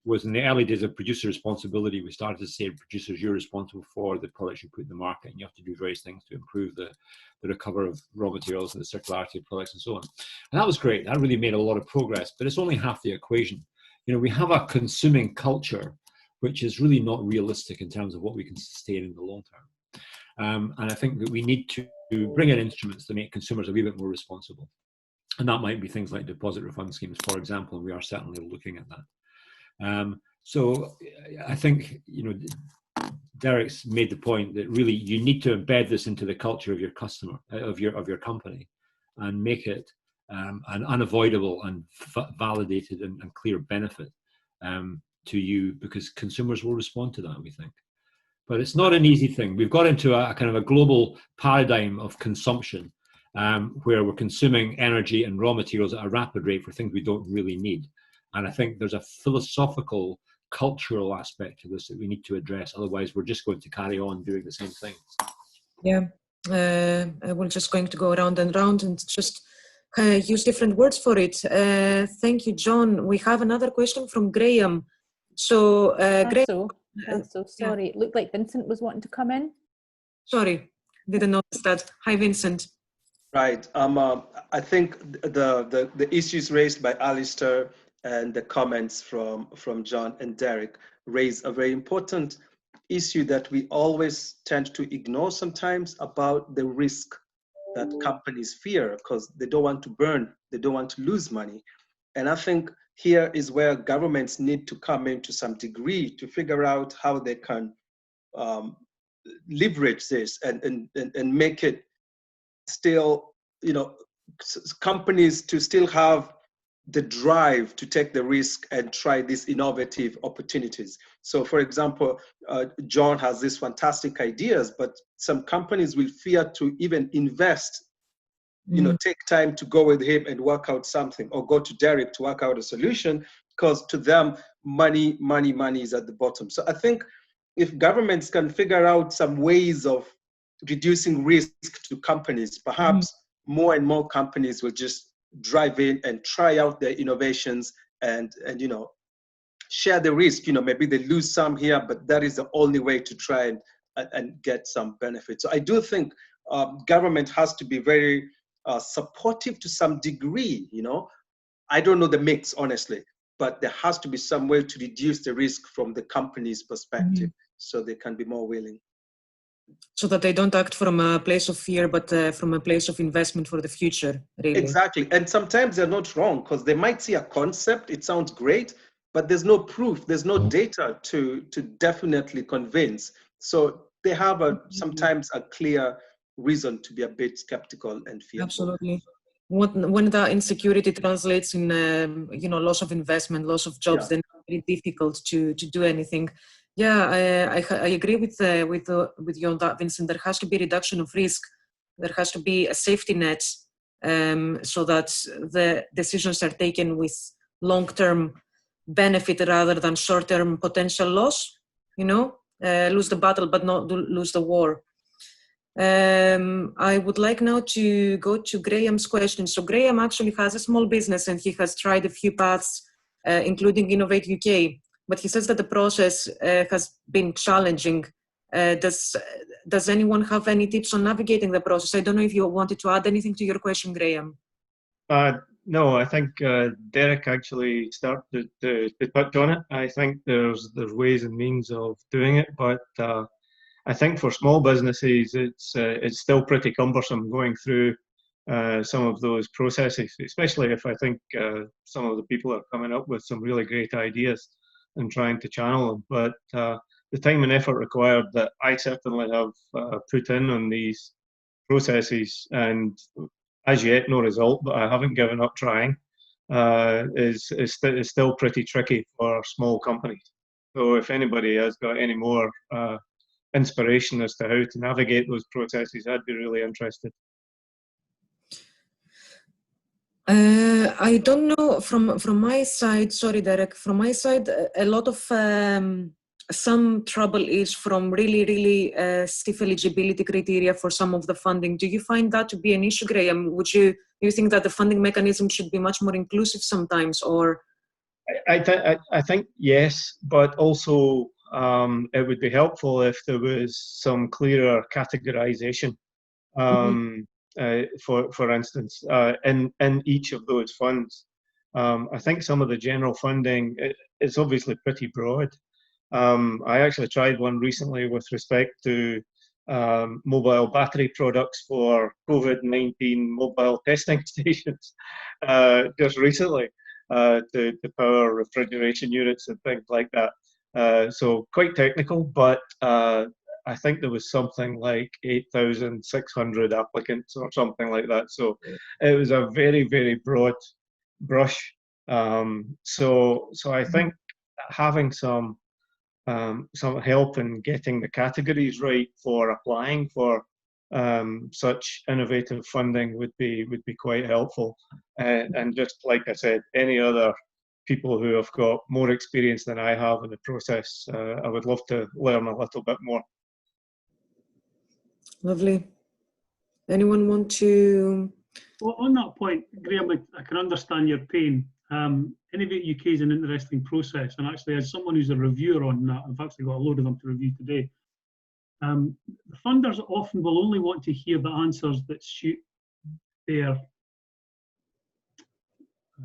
was in the early days of producer responsibility. We started to say, producers, you're responsible for the products you put in the market, and you have to do various things to improve the recovery of raw materials and the circularity of products and so on. And that was great. That really made a lot of progress, but it's only half the equation. We have a consuming culture, which is really not realistic in terms of what we can sustain in the long term. And I think that we need to bring in instruments to make consumers a wee bit more responsible. And that might be things like deposit refund schemes, for example, and we are certainly looking at that. So I think, Derek's made the point that really you need to embed this into the culture of your customer, of your company, and make it an unavoidable and validated and clear benefit to you, because consumers will respond to that, we think. But it's not an easy thing. We've got into a kind of a global paradigm of consumption where we're consuming energy and raw materials at a rapid rate for things we don't really need. And I think there's a philosophical, cultural aspect to this that we need to address. Otherwise, we're just going to carry on doing the same thing. Yeah, we're just going to go around and round and just use different words for it. Thank you, John. We have another question from Graham. So, Graham. So sorry, it looked like Vincent was wanting to come in. Sorry, didn't notice that. Hi, Vincent. Right. I think the issues raised by Alistair and the comments from John and Derek raise a very important issue that we always tend to ignore sometimes, about the risk that companies fear because they don't want to burn, they don't want to lose money. And I think here is where governments need to come in to some degree to figure out how they can leverage this and make it still, companies to still have the drive to take the risk and try these innovative opportunities. So for example, John has these fantastic ideas, but some companies will fear to even invest, take time to go with him and work out something, or go to Derek to work out a solution, because to them, money is at the bottom. So I think if governments can figure out some ways of reducing risk to companies, perhaps more and more companies will just drive in and try out their innovations and share the risk. Maybe they lose some here, but that is the only way to try and get some benefit. So I do think government has to be very supportive to some degree. I don't know the mix, honestly, but there has to be some way to reduce the risk from the company's perspective, so they can be more willing. So that they don't act from a place of fear, but from a place of investment for the future, really. Exactly. And sometimes they're not wrong, because they might see a concept, it sounds great, but there's no proof, there's no data to definitely convince. So they have sometimes a clear reason to be a bit skeptical and fearful. Absolutely. When the insecurity translates in loss of investment, loss of jobs, then it's very difficult to do anything. Yeah, I agree with you on that, Vincent. There has to be reduction of risk. There has to be a safety net, so that the decisions are taken with long-term benefit rather than short-term potential loss. Lose the battle but not lose the war. I would like now to go to Graham's question. So Graham actually has a small business and he has tried a few paths, including Innovate UK. But he says that the process has been challenging. Does anyone have any tips on navigating the process? I don't know if you wanted to add anything to your question, Graham. No, I think Derek actually started to touch on it. I think there's ways and means of doing it, but I think for small businesses, it's still pretty cumbersome going through some of those processes, especially if I think some of the people are coming up with some really great ideas and trying to channel them. But the time and effort required that I certainly have put in on these processes, and as yet no result, but I haven't given up trying, is still pretty tricky for small companies. So if anybody has got any more inspiration as to how to navigate those processes, I'd be really interested. I don't know, from my side, sorry Derek, from my side, a lot of some trouble is from really stiff eligibility criteria for some of the funding. Do you find that to be an issue, Graham? Do you think that the funding mechanism should be much more inclusive sometimes, or? I think yes, but also it would be helpful if there was some clearer categorization. For instance, in each of those funds. I think some of the general funding is obviously pretty broad. I actually tried one recently with respect to mobile battery products for COVID-19 mobile testing stations just recently to power refrigeration units and things like that. So quite technical, but I think there was something like 8,600 applicants or something like that. So it was a very broad brush. So I think having some help in getting the categories right for applying for such innovative funding would be quite helpful. And just like I said, any other people who have got more experience than I have in the process, I would love to learn a little bit more. Lovely. Anyone want to? Well, on that point, Graham, I can understand your pain. Innovate UK is an interesting process, and actually, as someone who's a reviewer on that, I've actually got a load of them to review today. The funders often will only want to hear the answers that suit their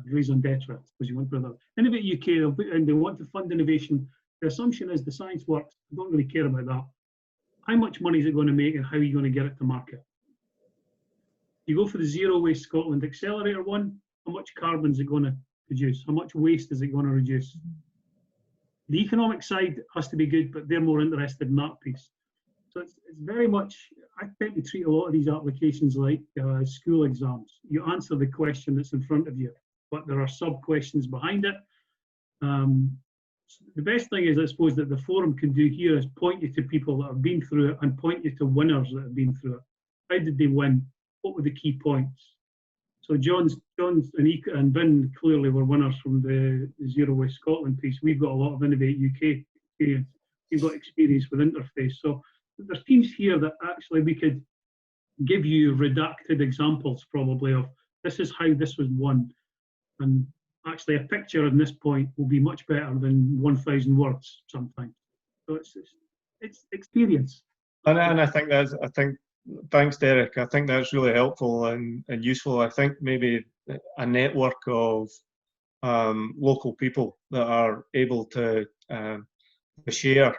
raison d'etre, as you want to put it. Innovate UK, and they want to fund innovation. The assumption is the science works. I don't really care about that. How much money is it going to make, and how are you going to get it to market? You go for the Zero Waste Scotland Accelerator one, how much carbon is it going to produce? How much waste is it going to reduce? The economic side has to be good, but they're more interested in that piece. So it's very much, I tend to treat a lot of these applications like school exams. You answer the question that's in front of you, but there are sub-questions behind it. So the best thing is, I suppose, that the forum can do here is point you to people that have been through it and point you to winners that have been through it. How did they win? What were the key points? So John's and Vin clearly were winners from the Zero Waste Scotland piece. We've got a lot of Innovate UK experience. We've got experience with Interface. So there's teams here that actually we could give you redacted examples probably of this is how this was won. And actually a picture at this point will be much better than 1,000 words sometimes. So it's experience. And I think thanks, Derek. I think that's really helpful and useful. I think maybe a network of local people that are able to share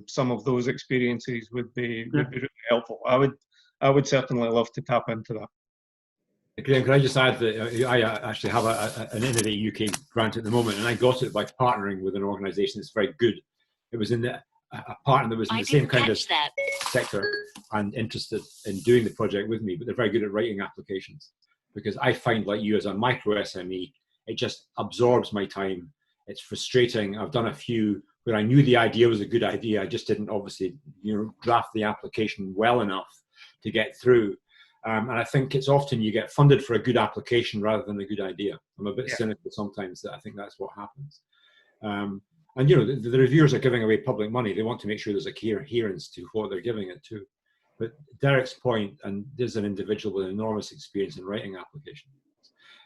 some of those experiences would be really helpful. I would certainly love to tap into that. Graham, can I just add that I actually have an Innovate UK grant at the moment, and I got it by partnering with an organisation that's very good. It was in a partner that was in the same kind of sector and interested in doing the project with me, but they're very good at writing applications. Because I find, like you, as a micro SME, it just absorbs my time. It's frustrating. I've done a few where I knew the idea was a good idea. I just didn't obviously, draft the application well enough to get through. And I think it's often you get funded for a good application rather than a good idea. I'm a bit cynical sometimes that I think that's what happens. And the reviewers are giving away public money. They want to make sure there's a coherence to what they're giving it to. But Derek's point, and there's an individual with enormous experience in writing applications.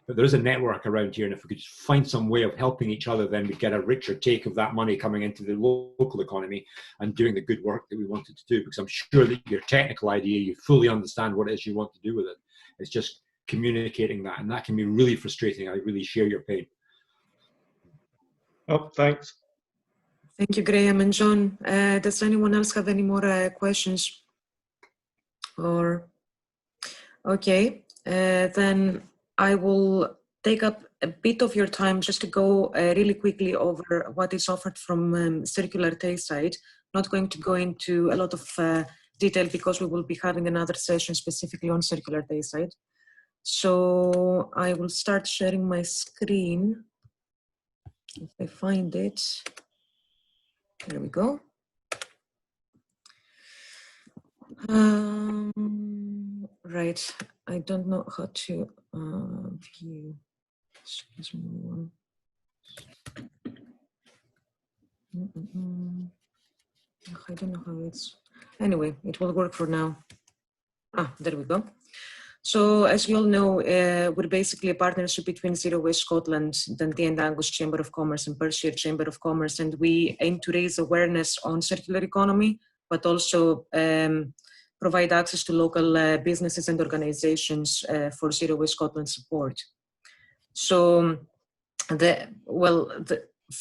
But there is a network around here, and if we could just find some way of helping each other, then we get a richer take of that money coming into the local economy and doing the good work that we wanted to do. Because I'm sure that your technical idea, you fully understand what it is you want to do with it. It's just communicating that, and that can be really frustrating. I really share your pain. Oh, thanks. Thank you, Graham and John. Does anyone else have any more questions? Or okay, then I will take up a bit of your time just to go really quickly over what is offered from Circular Tayside. Not going to go into a lot of detail because we will be having another session specifically on Circular Tayside. So I will start sharing my screen. If I find it, there we go. Right, I don't know how to view. Excuse me one. I don't know how it's. Anyway, it will work for now. There we go. So as you all know, we're basically a partnership between Zero Waste Scotland, Dundee and Angus Chamber of Commerce and Perthshire Chamber of Commerce, and we aim to raise awareness on circular economy, but also provide access to local businesses and organizations for Zero Waste Scotland support. So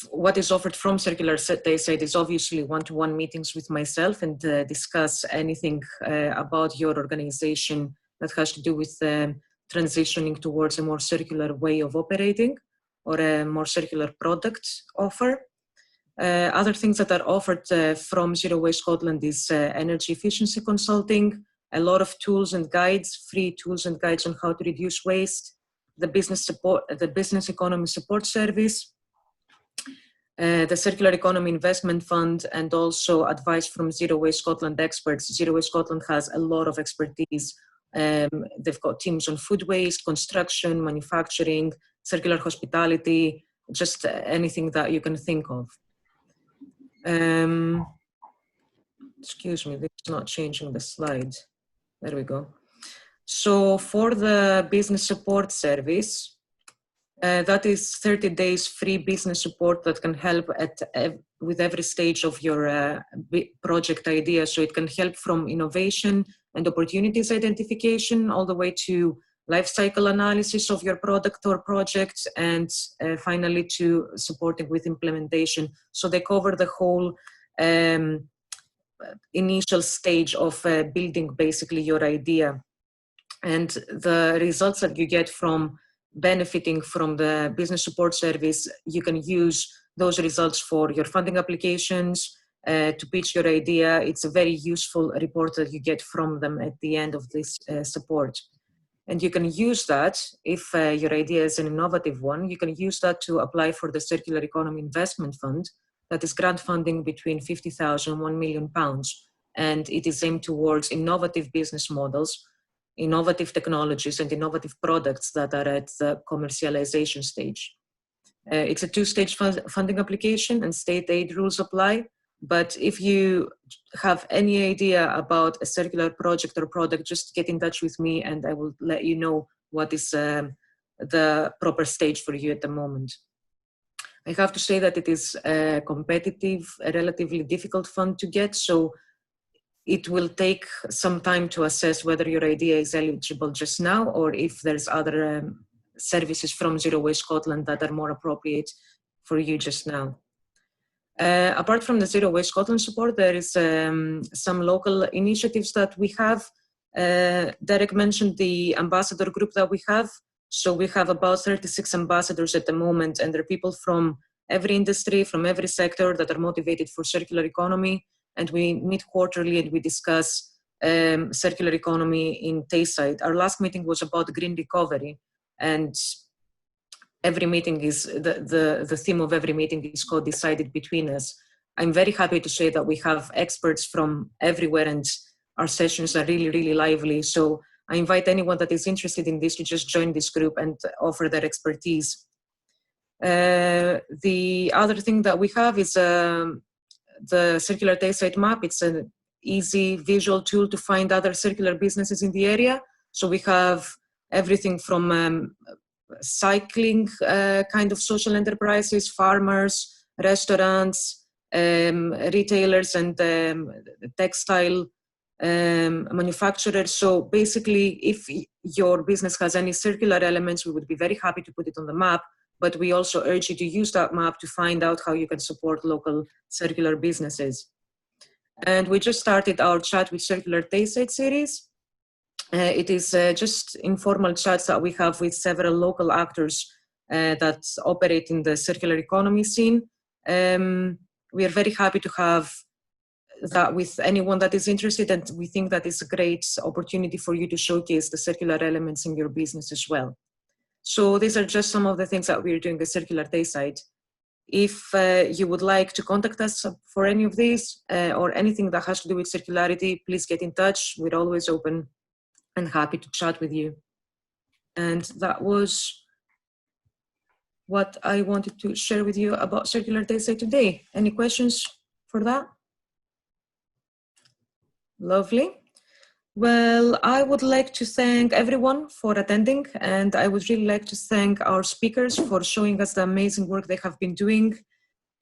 what is offered from Circular Tayside is obviously one-to-one meetings with myself and discuss anything about your organization that has to do with transitioning towards a more circular way of operating or a more circular product offer. Other things that are offered from Zero Waste Scotland is energy efficiency consulting, a lot of tools and guides, free tools and guides on how to reduce waste, the business economy support service, the Circular Economy Investment Fund, and also advice from Zero Waste Scotland experts. Zero Waste Scotland has a lot of expertise. They've got teams on food waste, construction, manufacturing, circular hospitality, just anything that you can think of. Excuse me, this is not changing the slide. There we go. So for the business support service, that is 30 days free business support that can help with every stage of your project idea. So it can help from innovation and opportunities identification all the way to life cycle analysis of your product or project, and finally to supporting with implementation. So they cover the whole initial stage of building basically your idea. And the results that you get from benefiting from the business support service, you can use those results for your funding applications, to pitch your idea. It's a very useful report that you get from them at the end of this support. And you can use that, if your idea is an innovative one, you can use that to apply for the Circular Economy Investment Fund, that is grant funding between £50,000 and £1 million. And it is aimed towards innovative business models, innovative technologies, and innovative products that are at the commercialization stage. It's a two-stage funding application and state aid rules apply. But if you have any idea about a circular project or product, just get in touch with me and I will let you know what is the proper stage for you at the moment. I have to say that it is a competitive, a relatively difficult fund to get, so it will take some time to assess whether your idea is eligible just now or if there's other services from Zero Waste Scotland that are more appropriate for you just now. Apart from the Zero Waste Scotland support, there is some local initiatives that we have. Derek mentioned the ambassador group that we have. So we have about 36 ambassadors at the moment, and there are people from every industry, from every sector that are motivated for circular economy. And we meet quarterly and we discuss circular economy in Tayside. Our last meeting was about green recovery, and every meeting is, the theme of every meeting is co-decided between us. I'm very happy to say that we have experts from everywhere and our sessions are really, really lively. So I invite anyone that is interested in this to just join this group and offer their expertise. The other thing that we have is the Circular Tayside map. It's an easy visual tool to find other circular businesses in the area. So we have everything from cycling kind of social enterprises, farmers, restaurants, retailers, and textile manufacturers. So basically, if your business has any circular elements, we would be very happy to put it on the map, but we also urge you to use that map to find out how you can support local circular businesses. And we just started our Chat with Circular Tayside series. It is just informal chats that we have with several local actors that operate in the circular economy scene. We are very happy to have that with anyone that is interested, and we think that is a great opportunity for you to showcase the circular elements in your business as well. So these are just some of the things that we're doing the Circular Day side. If you would like to contact us for any of these or anything that has to do with circularity, please get in touch. We're always open and happy to chat with you. And that was what I wanted to share with you about Circular Day today. Any questions for that? Lovely. Well, I would like to thank everyone for attending, and I would really like to thank our speakers for showing us the amazing work they have been doing.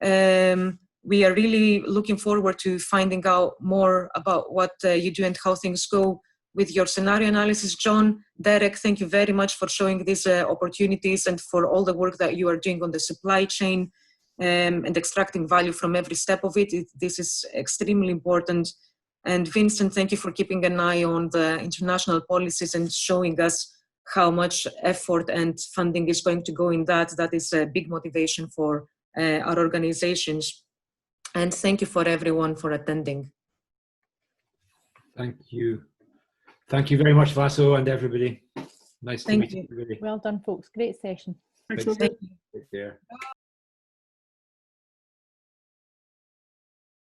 We are really looking forward to finding out more about what you do and how things go with your scenario analysis. John, Derek, thank you very much for showing these opportunities and for all the work that you are doing on the supply chain and extracting value from every step of it. This is extremely important. And Vincent, thank you for keeping an eye on the international policies and showing us how much effort and funding is going to go in that. That is a big motivation for our organizations. And thank you for everyone for attending. Thank you. Thank you very much, Vaso, and everybody. Nice to meet you. everybody. Well done, folks. Great session. Thanks, Thanks. Thank you.